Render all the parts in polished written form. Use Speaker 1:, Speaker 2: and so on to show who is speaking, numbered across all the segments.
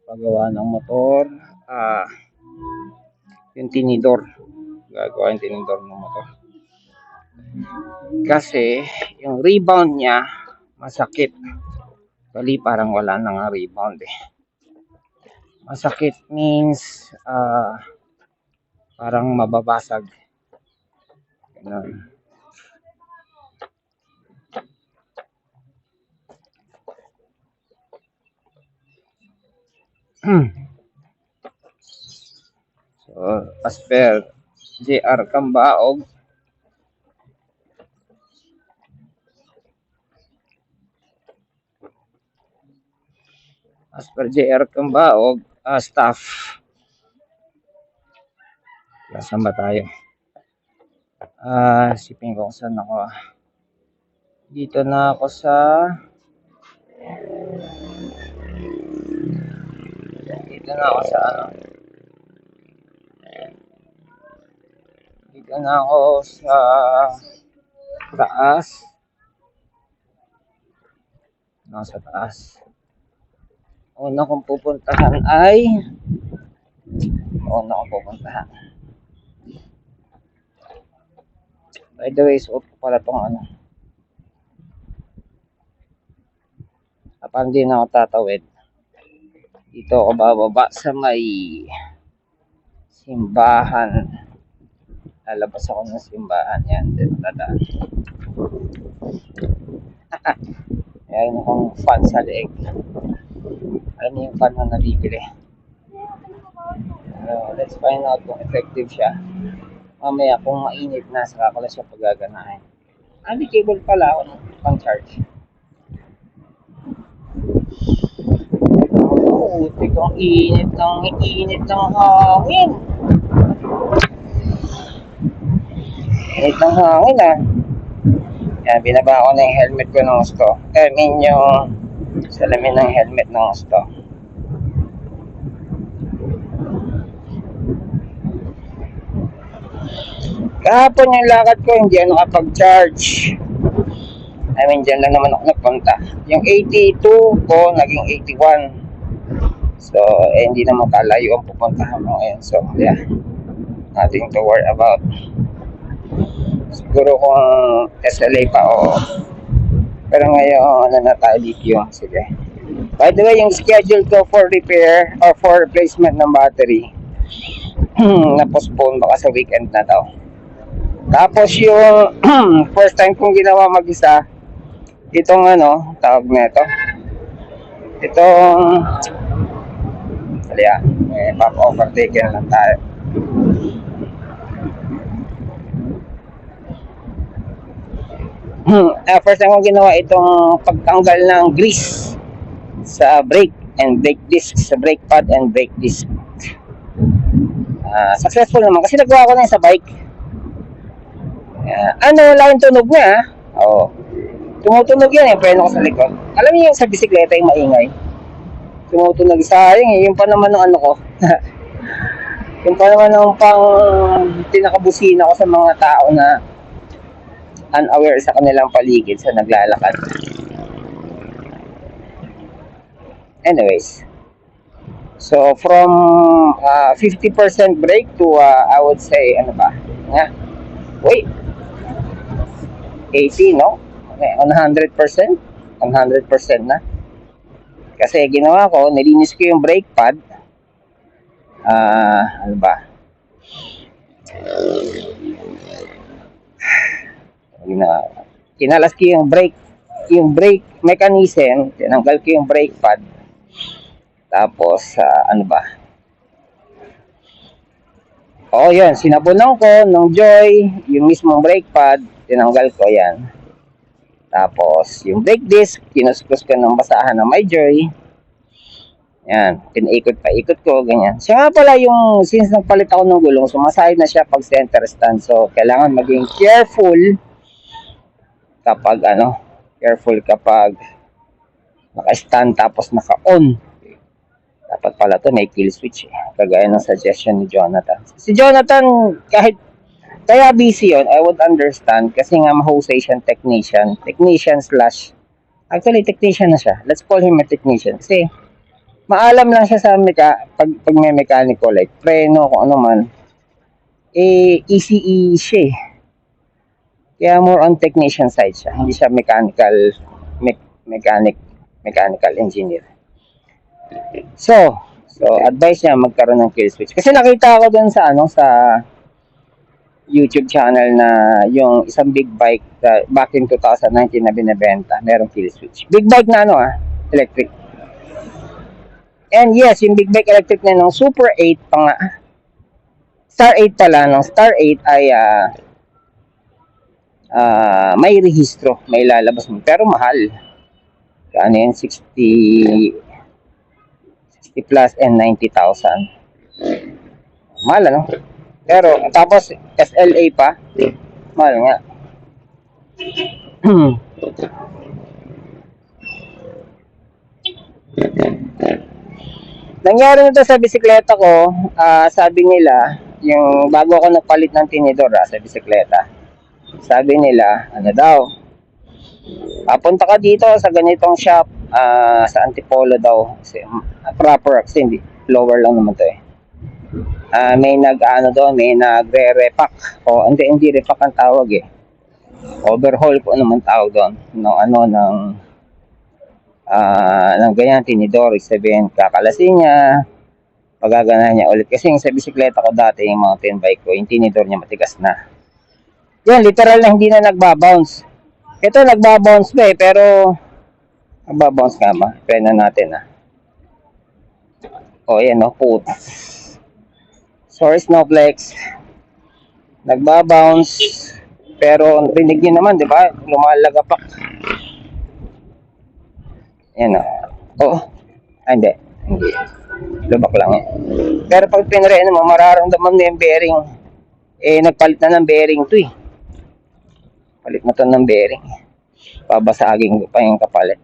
Speaker 1: paggawa ng motor, yung tinidor. Gagawa yung tinidor ng motor. Kasi yung rebound niya masakit. Bali parang wala nang rebound eh. Masakit means parang mababasag. Ganun. So, as per JR Cambaog, staff. Saan ba tayo? Sipin ko kung saan ako. Dito na ako sa Dito na ako sa taas. Nasa taas. Una kong pupuntahan. By the way, suot ko pala tong Kapag di na ako tatawid, dito ako bababa sa may simbahan. Lalabas ako ng simbahan. Yan, dito dadaan. Ayan yung fan sa leeg. Alam yung fan na nabibili. Let's find out kung effective siya. Mamaya kung mainit na, saka ko lang siya paggaganahin. May cable pala ako ng pang-charge. Tigong init ng hangin. Init ng hangin Yan, binaba ko na yung helmet ko ng gusto. Yung salamin ng helmet ng gusto. Kahapon yung lakad ko, hindi nakapag-charge. Diyan lang naman ako nagpunta. Yung 82 ko, naging 81. So, hindi naman kalayo ang pupuntahan mo ngayon. So, yeah. Nothing to worry about. Siguro kung SLA pa o. Pero ngayon, na tayo lithium. Sige. By the way, yung schedule ko for repair or for replacement ng battery, na-postpone baka sa weekend na daw. Tapos yung first time kong ginawa mag-isa, itong tawag na ito. Itong papa-overtaken lang tayo. First time kong ginawa itong pagtanggal ng grease sa brake and brake disc, sa brake pad and brake disc. Successful naman kasi nagawa ko na sa bike. Wala yung tunog niya. Tumutunog yan preno ko sa likod. Alam niyo yung sa bisikleta yung maingay. Tumutunog, sayang yung pa naman ng ko. Yung pa naman ng pang tinakabusina ko sa mga tao na unaware sa kanilang paligid sa naglalakad. Anyways, so from 50% brake to I would say 80, no? 100%? 100% na. Kasi ginawa ko, nilinis ko yung brake pad. Kinalas ko yung brake mechanism, tinanggal ko yung brake pad. Tapos, yun, sinabunan ko ng Joy, yung mismong brake pad, tinanggal ko yan. Tapos, yung brake disc, kinuskus ko ng basahan ng may Joy. Yan, pinaikot ko, ganyan. Siya nga pala yung, since nagpalit ako ng gulong, sumasayad na siya pag center stand. So, kailangan maging careful kapag naka-stand tapos naka-on. Dapat pala to may kill switch kagaya ng suggestion ni Jonathan. Si Jonathan, kahit kaya busy yun, I would understand kasi nga mahusay siyang technician slash, actually technician na siya. Let's call him a technician kasi Maalam lang siya sa pag may mekaniko like preno, kung ano man. ECE siya eh. Kaya more on technician side siya. Hindi siya mechanic, mechanical engineer. So advice niya magkaroon ng kill switch. Kasi nakita ko dun sa YouTube channel na yung isang big bike back in 2019 na binebenta, merong kill switch. Big bike na electric. And yes, yung big bike electric na ng Super 8 pa nga. Star 8 pala, ng Star 8 ay may rehistro, may lalabas mo. Pero mahal. Ano yun? 60 plus and 90,000. Mahal ano? Pero tapos SLA pa, mahal nga. Nangyari nito sa bisikleta ko, sabi nila, yung bago ako nagpalit ng tinidor sa bisikleta, sabi nila, ano daw, papunta ka dito sa ganitong shop, sa Antipolo daw, kasi, proper, kasi hindi, lower lang naman to eh. May may nagre-repack, o hindi repack ang tawag eh. Overhaul po naman tawag doon, ng ganyan tinidor, sabihin kakalasin niya, pagaganahan niya ulit. Kasi yung sa bisikleta ko dati, yung mountain bike ko, yung tinidor niya matigas na. Yan, literal na hindi na nagbabounce. Ito nagbabounce ba eh, pero nagbabounce nga ba? Prena natin O yan put. Sorry Snowflakes. Nagbabounce, pero rinig niyo naman, di ba? Lumalagapak. Yan hindi. Lubak lang Pero pag pinreno mo, mararamdaman mo yung bearing. Nagpalit na ng bearing to eh. Palit na to ng bearing. Babasagin ko pa yung kapalit.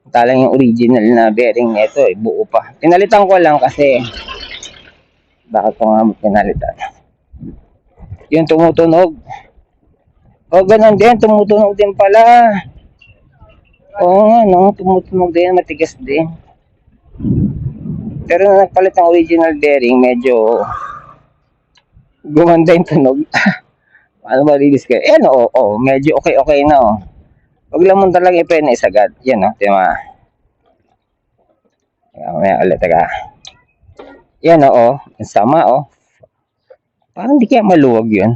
Speaker 1: Talang yung original na bearing nito buo pa. Pinalitan ko lang kasi bakit ko nga pinalitan? Yung tumutunog. Ganun din, tumutunog din pala. Tumutunog din, matigas din. Pero na nagpalit ng original bearing, medyo gumanda yung tunog. Ano ba release kayo? Medyo okay na Huwag lang mo talaga i-prena isagad. Yan diba? May ulit Yan ang sama Parang di kaya maluwag yun.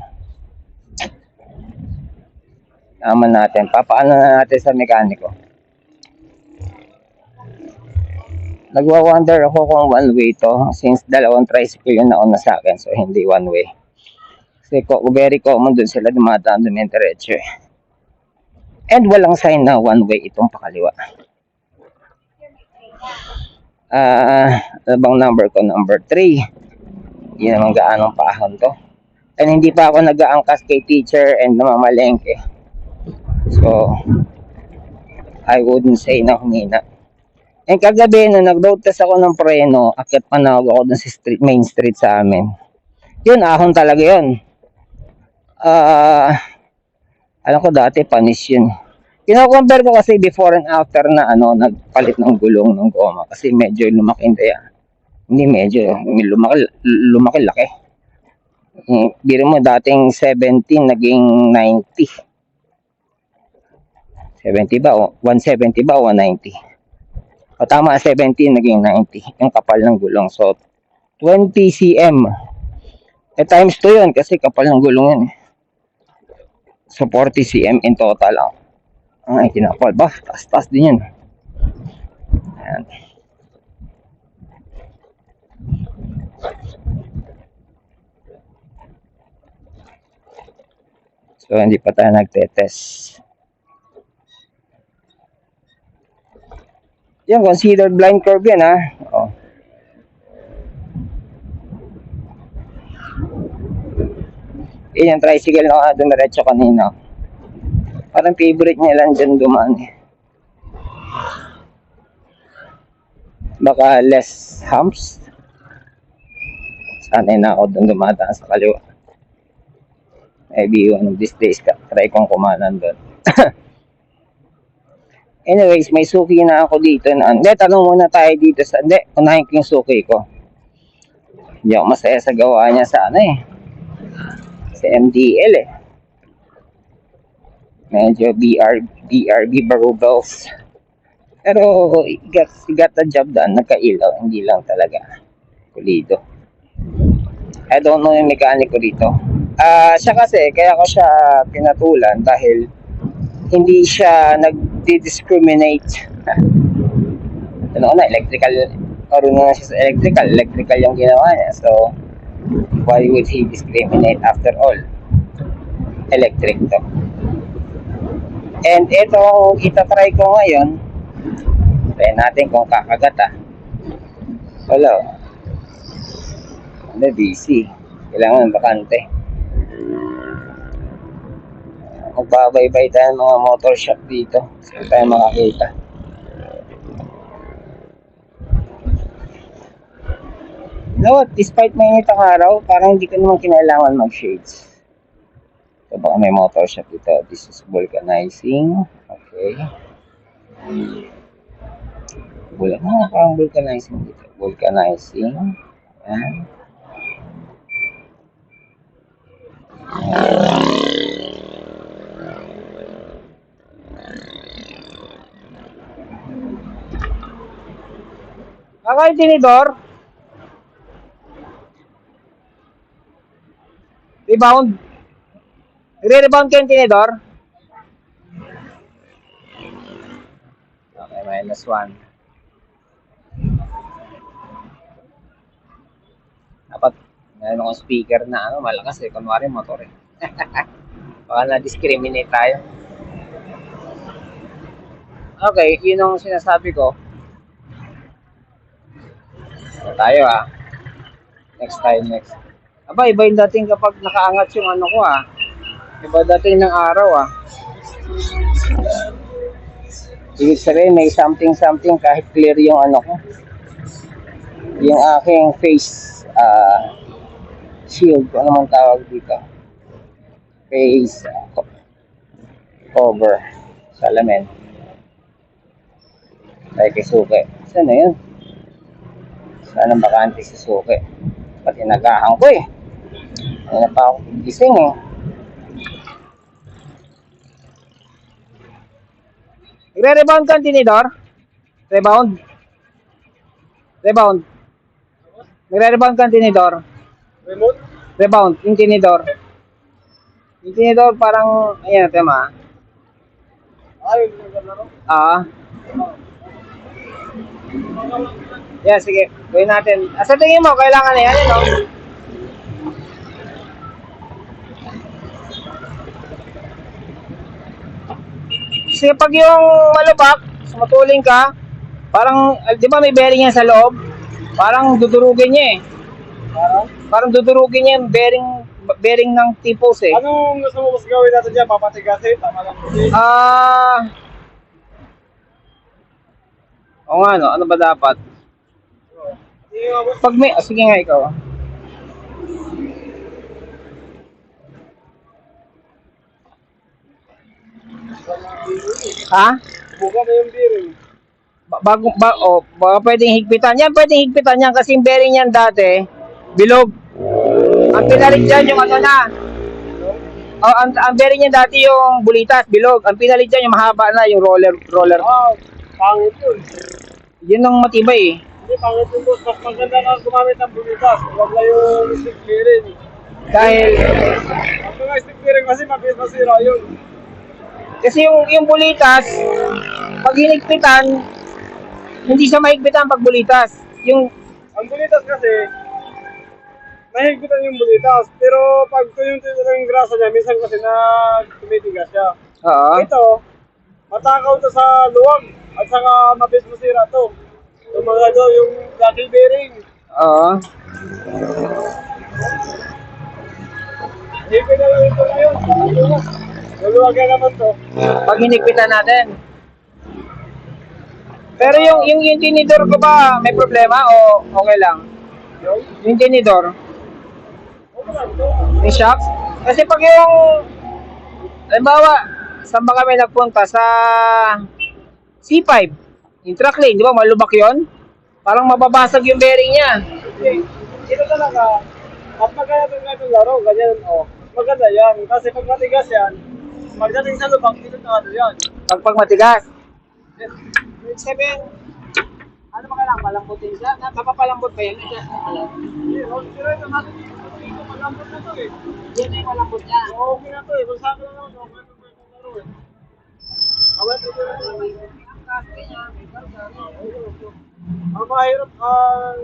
Speaker 1: Naman natin. Papaano na natin sa mekaniko. Nagwa-wonder ako kung one way to since dalawang tricycle yung nauna sa akin, so hindi one way. Kasi very common dun sila dumadaan dumiretso And walang sign na one way itong pakaliwa. Ano bang number ko? Number 3. Hindi naman gaanong paahon to. And hindi pa ako nag-aangkas kay teacher and namamalengke. So, I wouldn't say na humina. And kagabi, nag-road test ako ng preno, akit panawag ako dun sa main street sa amin. Yun, ahon talaga yun. Alam ko dati, panis yun. Kino-compare ko kasi before and after na nagpalit ng gulong ng goma. Kasi medyo lumaki Hindi medyo, lumaki-laki. Biro mo, dating 17, naging 90. 70 ba? 170 ba o 190? Tama, 17 naging 90 yung kapal ng gulong. So 20 cm times 2 yun kasi kapal ng gulong yun So 40 cm in total ay kinapal ba, taas din yun. Ayan. So hindi pa tayo nagtetest. Yan, considered blind curve yan Yan yung tricycle na dumiretso kanina. Parang favorite niya lang dyan dumaan Baka less humps. Sanay na ako dun dumadaan sa kaliwa. Maybe one of these days try kong kumanan doon. Anyways, may suki na ako dito na. Hindi, tanong muna tayo dito sa... Hindi, unahin ko yung suki ko. Hindi ako masaya sa gawa niya sa ano eh. Sa MDL eh. Medyo BRB Barubels. Pero he got the job done. Nagkailaw. Hindi lang talaga pulido. I don't know yung mekaniko dito. Siya kasi, kaya ko siya pinatulan dahil hindi siya nag-discriminate. Ano na, electrical, marunong na siya sa electrical yung ginawa niya. So, why would he discriminate after all? Electric to. And itong itatry ko ngayon, try natin kung kakagat Wala. Ano, busy. Kailangan bakante. Magbabaybay tayo ng mga motor shop dito. Saan tayo makakita. No, despite mainit ang araw, parang hindi ko naman kinailangan mag-shades. So, baka may motor shop dito. This is vulcanizing. Okay. Parang vulcanizing dito. Vulcanizing. Ayan. Kakay tinidor. Rebound. Re-rebound ka yung tinidor. Okay, -1. Dapat meron akong speaker na malakas eh. Kunwari motor eh. Baka na-discriminate tayo. Okay, yun ang sinasabi ko. So, tayo Next. Aba, iba yung dating kapag nakaangat yung ano ko Iba dating ng araw Ibig sabihin may something kahit clear yung ano ko. Yung aking face shield, ano man tawag dito. Face cover. Salamin. Ay kay Suki. Saan na yun? Sana bakante si Suki. Pati nagahan ko eh. Ano pa ako gising eh. Nagre-rebound ka ang tinidor? Rebound? Nagre-rebound ka ang tinidor?
Speaker 2: Remote?
Speaker 1: Rebound, yung tinidor. Yung tinidor parang, ayan, tema.
Speaker 2: Yung naglalaro?
Speaker 1: Yeah, sige. Gawin natin. Sa tingin mo, kailangan na yan, Kasi pag yung malubak, sumatuling ka, parang, di ba may bearing yan sa loob? Parang dudurugin niya Parang dudurugin niya yung bearing ng tipos eh.
Speaker 2: Anong gusto mo mas gawin natin dyan? Papatigasin? Tama lang po.
Speaker 1: Oo nga ano ba dapat? Pag may, sige nga ikaw.
Speaker 2: Buka na yung bearing.
Speaker 1: Baka pwedeng higpitan yan kasi yung bearing yan dati, bilog. Ang pinalit dyan yung ang bearing yan dati yung bulitas, bilog. Ang pinalit dyan yung mahaba na, yung roller.
Speaker 2: Pangit yun.
Speaker 1: Yun ang matibay eh.
Speaker 2: Hindi, pangit yun boss. Mas maganda na gumamit ng bulitas. Huwag na yung stick bearing.
Speaker 1: Dahil,
Speaker 2: Ang mga stick bearing kasi mabilis masira yun.
Speaker 1: kasi yung bulitas, pag hinigpitan, hindi siya mahigpitan pag bulitas.
Speaker 2: Ang bulitas kasi, mahigpitan yung bulitas. Pero pag yung grasa niya, minsan kasi na tumitigas siya. Ito, matakaw to sa luwag at saka mabilis masira to. Yung mga yung dating bearing. Higpit na lang ito ngayon. Luluwagan naman to.
Speaker 1: Pag hinigpitan natin. Pero yung tinidor ko ba may problema o okay lang? Yung tinidor? May shocks? Kasi pag yung halimbawa, saan ba kami nagpunta? Sa C5. Yung track lane, di ba? Malubak yon. Parang mababasag yung bearing niya.
Speaker 2: Hindi. Ito talaga, at maganda itong ganitong laro, ganyan, oh. Maganda yan. Kasi pag matigas yan, pagdating sa lubak, dito na ano yan.
Speaker 1: Pag matigas.
Speaker 2: Ibig sabihin, ano ba kailangan? Palambutin siya? Napapalambot ba yan? Hindi, pero ito natin dito, malambot na to eh. Yan na yung malambot niya. Oo, okay na to eh. Magsaka lang ako, okay na itong laro eh. Away, ito na to. Ang kasi niya, may karga. Ang mahirap ang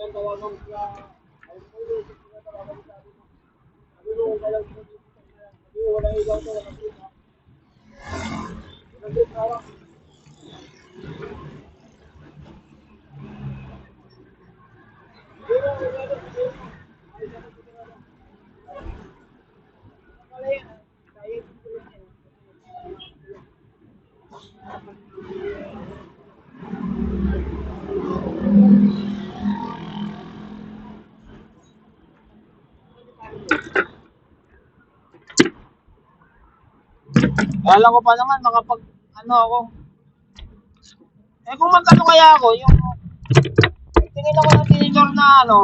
Speaker 2: yan tawagan sila. Sabi mo, walang sabi mo, walang ilaw to, walang ilaw. Walang ilaw. Kala ko pa naman makapag ano ako. Eh kung magkano kaya ako yung tingin ako ng tinidor na ano.